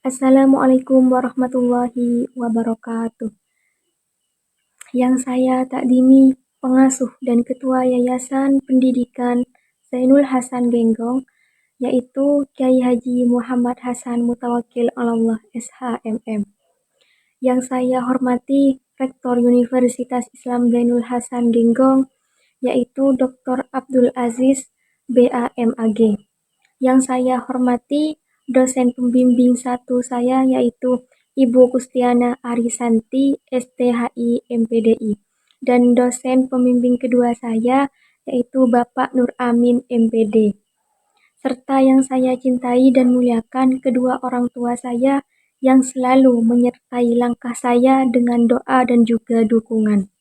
Assalamualaikum warahmatullahi wabarakatuh. Yang saya takdimi pengasuh dan ketua Yayasan Pendidikan Zainul Hasan Genggong, yaitu Kyai Haji Muhammad Hasan Mutawakil Allah SHMM. Yang saya hormati Rektor Universitas Islam Zainul Hasan Genggong, yaitu Dr. Abdul Aziz BAMAG. Yang saya hormati dosen pembimbing 1 saya, yaitu Ibu Kustiana Arisanti STHI MPDI, dan dosen pembimbing kedua saya, yaitu Bapak Nur Amin MPD. Serta yang saya cintai dan muliakan kedua orang tua saya yang selalu menyertai langkah saya dengan doa dan juga dukungan.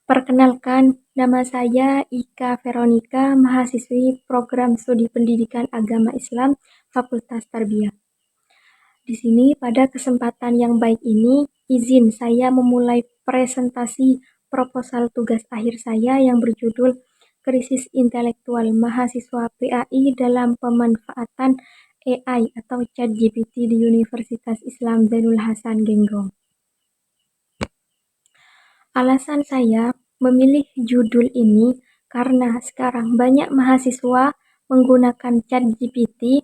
Perkenalkan, nama saya Ika Veronica, mahasiswi Program Studi Pendidikan Agama Islam, Fakultas Tarbiyah. Di sini pada kesempatan yang baik ini, izin saya memulai presentasi proposal tugas akhir saya yang berjudul Krisis Intelektual Mahasiswa PAI dalam Pemanfaatan AI atau ChatGPT di Universitas Islam Zainul Hasan Genggong. Alasan saya memilih judul ini karena sekarang banyak mahasiswa menggunakan ChatGPT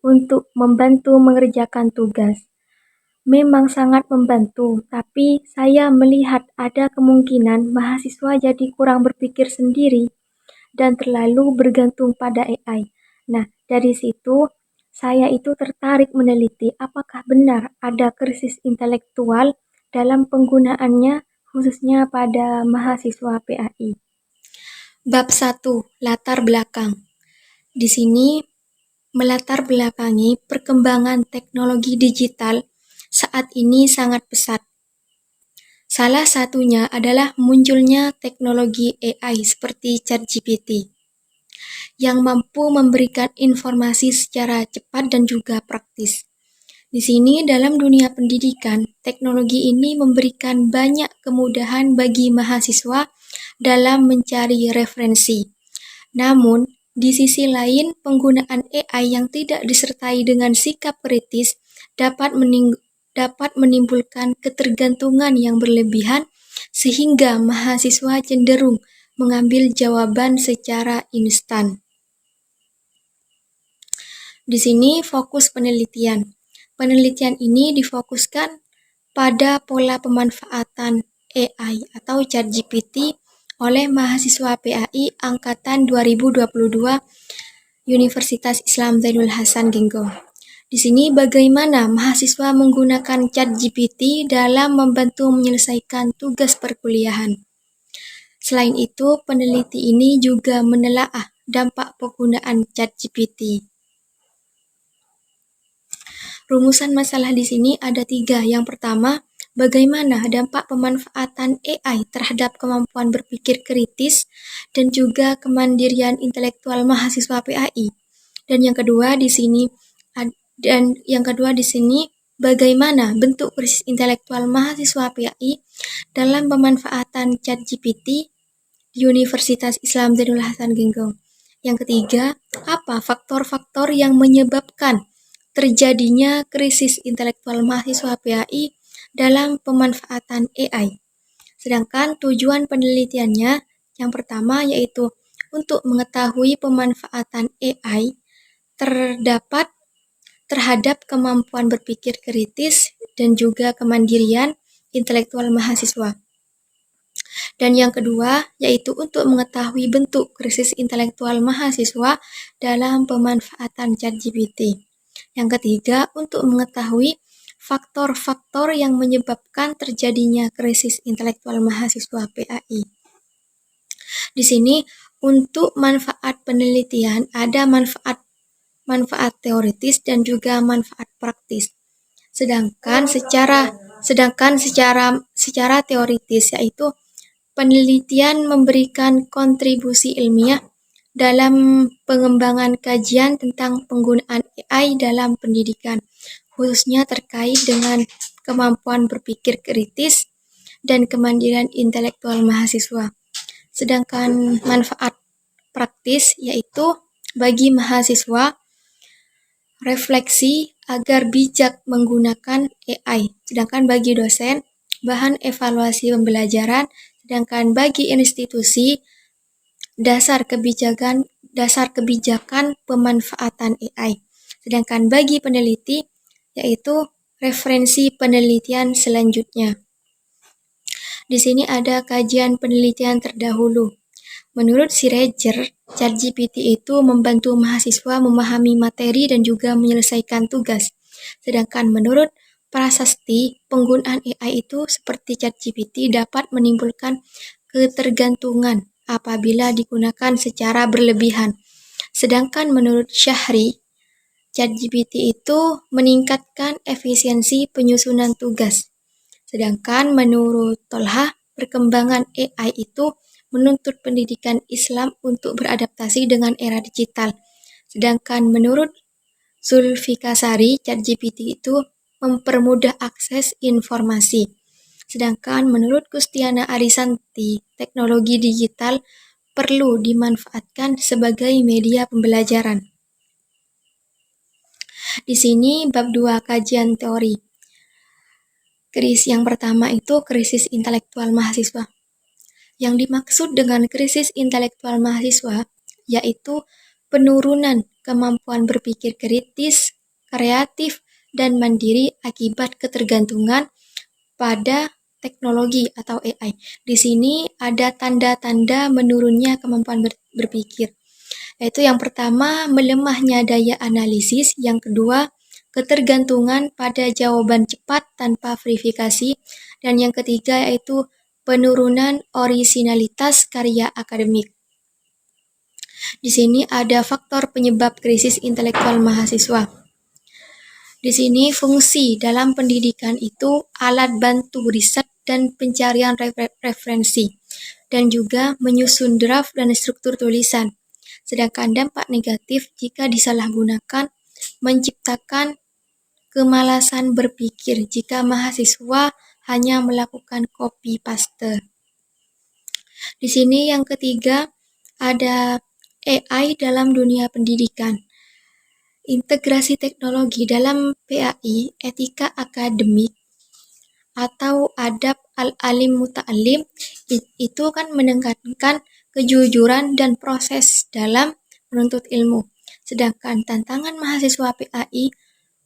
untuk membantu mengerjakan tugas. Memang sangat membantu, tapi saya melihat ada kemungkinan mahasiswa jadi kurang berpikir sendiri dan terlalu bergantung pada AI. Nah, dari situ saya itu tertarik meneliti apakah benar ada krisis intelektual dalam penggunaannya khususnya pada mahasiswa PAI. Bab 1. Latar belakang. Di sini melatar belakangi perkembangan teknologi digital saat ini sangat pesat. Salah satunya adalah munculnya teknologi AI seperti ChatGPT yang mampu memberikan informasi secara cepat dan juga praktis. Di sini dalam dunia pendidikan, teknologi ini memberikan banyak kemudahan bagi mahasiswa dalam mencari referensi. Namun, di sisi lain, penggunaan AI yang tidak disertai dengan sikap kritis dapat menimbulkan ketergantungan yang berlebihan sehingga mahasiswa cenderung mengambil jawaban secara instan. Di sini fokus penelitian. Penelitian ini difokuskan pada pola pemanfaatan AI atau ChatGPT oleh mahasiswa PAI angkatan 2022 Universitas Islam Zainul Hasan Genggong. Di sini bagaimana mahasiswa menggunakan ChatGPT dalam membantu menyelesaikan tugas perkuliahan. Selain itu, peneliti ini juga menelaah dampak penggunaan ChatGPT. Rumusan masalah di sini ada 3. Yang pertama, bagaimana dampak pemanfaatan AI terhadap kemampuan berpikir kritis dan juga kemandirian intelektual mahasiswa PAI. Dan yang kedua di sini bagaimana bentuk krisis intelektual mahasiswa PAI dalam pemanfaatan ChatGPT di Universitas Islam Zainul Hasan Genggong. Yang ketiga, apa faktor-faktor yang menyebabkan terjadinya krisis intelektual mahasiswa PAI dalam pemanfaatan AI. Sedangkan tujuan penelitiannya yang pertama yaitu untuk mengetahui pemanfaatan AI terhadap kemampuan berpikir kritis dan juga kemandirian intelektual mahasiswa. Dan yang kedua yaitu untuk mengetahui bentuk krisis intelektual mahasiswa dalam pemanfaatan ChatGPT. Yang ketiga, untuk mengetahui faktor-faktor yang menyebabkan terjadinya krisis intelektual mahasiswa PAI. Di sini untuk manfaat penelitian ada manfaat teoritis dan juga manfaat praktis. Sedangkan secara teoritis yaitu penelitian memberikan kontribusi ilmiah dalam pengembangan kajian tentang penggunaan AI dalam pendidikan, khususnya terkait dengan kemampuan berpikir kritis dan kemandirian intelektual mahasiswa. Sedangkan manfaat praktis yaitu bagi mahasiswa refleksi agar bijak menggunakan AI. Sedangkan bagi dosen, bahan evaluasi pembelajaran. Sedangkan bagi institusi, dasar kebijakan pemanfaatan AI. Sedangkan bagi peneliti, yaitu referensi penelitian selanjutnya. Di sini ada kajian penelitian terdahulu. Menurut si Roger, ChatGPT itu membantu mahasiswa memahami materi dan juga menyelesaikan tugas. Sedangkan menurut Prasasti, penggunaan AI itu seperti ChatGPT dapat menimbulkan ketergantungan apabila digunakan secara berlebihan. Sedangkan menurut Syahri, ChatGPT itu meningkatkan efisiensi penyusunan tugas. Sedangkan menurut Tolha, perkembangan AI itu menuntut pendidikan Islam untuk beradaptasi dengan era digital. Sedangkan menurut Zulfikasari, ChatGPT itu mempermudah akses informasi. Sedangkan menurut Kustiana Arisanti, teknologi digital perlu dimanfaatkan sebagai media pembelajaran. Di sini bab 2 kajian teori. Krisis yang pertama itu krisis intelektual mahasiswa. Yang dimaksud dengan krisis intelektual mahasiswa yaitu penurunan kemampuan berpikir kritis, kreatif, dan mandiri akibat ketergantungan pada teknologi atau AI. Di sini ada tanda-tanda menurunnya kemampuan berpikir. Yaitu yang pertama, melemahnya daya analisis. Yang kedua, ketergantungan pada jawaban cepat tanpa verifikasi. Dan yang ketiga yaitu penurunan orisinalitas karya akademik. Di sini ada faktor penyebab krisis intelektual mahasiswa. Di sini fungsi dalam pendidikan itu alat bantu riset dan pencarian referensi, dan juga menyusun draft dan struktur tulisan. Sedangkan dampak negatif jika disalahgunakan menciptakan kemalasan berpikir jika mahasiswa hanya melakukan copy paste. Di sini yang ketiga ada AI dalam dunia pendidikan. Integrasi teknologi dalam PAI, etika akademik atau adab al-alim muta'alim itu kan menekankan kejujuran dan proses dalam menuntut ilmu. Sedangkan tantangan mahasiswa PAI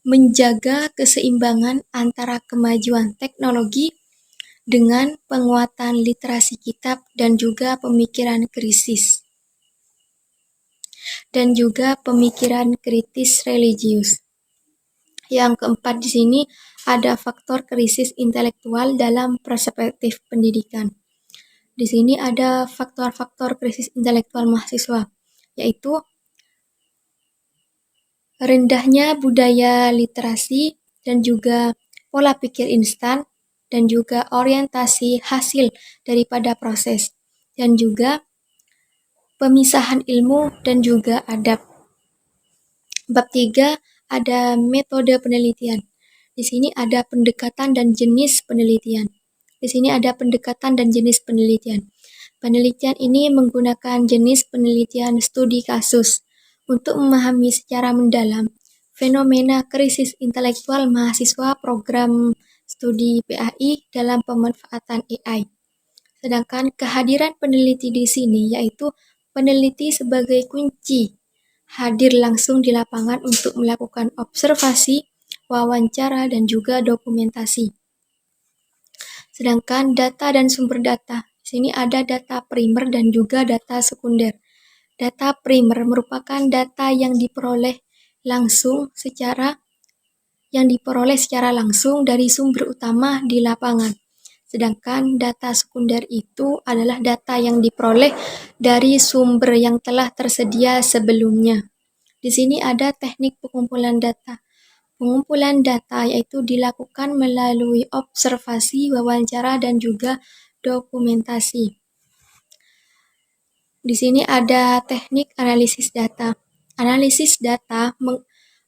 menjaga keseimbangan antara kemajuan teknologi dengan penguatan literasi kitab dan juga pemikiran kritis. Dan juga pemikiran kritis religius. Yang keempat di sini ada faktor krisis intelektual dalam perspektif pendidikan. Di sini ada faktor-faktor krisis intelektual mahasiswa, yaitu rendahnya budaya literasi dan juga pola pikir instan dan juga orientasi hasil daripada proses dan juga pemisahan ilmu dan juga adab. Bab 3 ada metode penelitian. Di sini ada pendekatan dan jenis penelitian. Di sini ada pendekatan dan jenis penelitian. Penelitian ini menggunakan jenis penelitian studi kasus untuk memahami secara mendalam fenomena krisis intelektual mahasiswa program studi PAI dalam pemanfaatan AI. Sedangkan kehadiran peneliti di sini yaitu peneliti sebagai kunci hadir langsung di lapangan untuk melakukan observasi, wawancara, dan juga dokumentasi. Sedangkan data dan sumber data, di sini ada data primer dan juga data sekunder. Data primer merupakan data yang diperoleh secara langsung dari sumber utama di lapangan. Sedangkan data sekunder itu adalah data yang diperoleh dari sumber yang telah tersedia sebelumnya. Di sini ada teknik pengumpulan data. Pengumpulan data yaitu dilakukan melalui observasi, wawancara, dan juga dokumentasi. Di sini ada teknik analisis data. Analisis data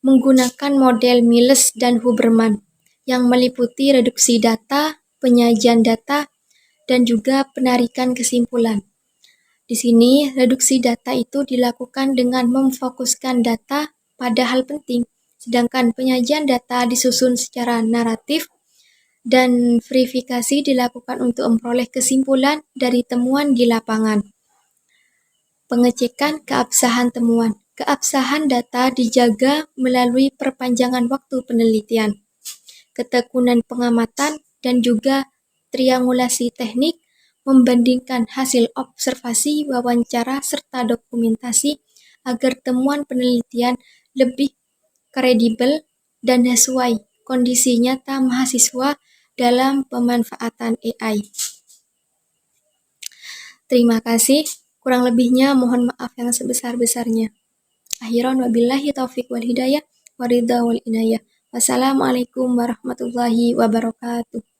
menggunakan model Miles dan Huberman yang meliputi reduksi data, penyajian data, dan juga penarikan kesimpulan. Di sini, reduksi data itu dilakukan dengan memfokuskan data pada hal penting sedangkan penyajian data disusun secara naratif dan verifikasi dilakukan untuk memperoleh kesimpulan dari temuan di lapangan. Pengecekan keabsahan temuan. Keabsahan data dijaga melalui perpanjangan waktu penelitian, ketekunan pengamatan, dan juga triangulasi teknik, membandingkan hasil observasi, wawancara, serta dokumentasi agar temuan penelitian lebih kredibel dan sesuai kondisi nyata mahasiswa dalam pemanfaatan AI. Terima kasih. Kurang lebihnya mohon maaf yang sebesar-besarnya. Akhiran wabillahi taufiq wal hidayah waridha wal inayah. Wassalamualaikum warahmatullahi wabarakatuh.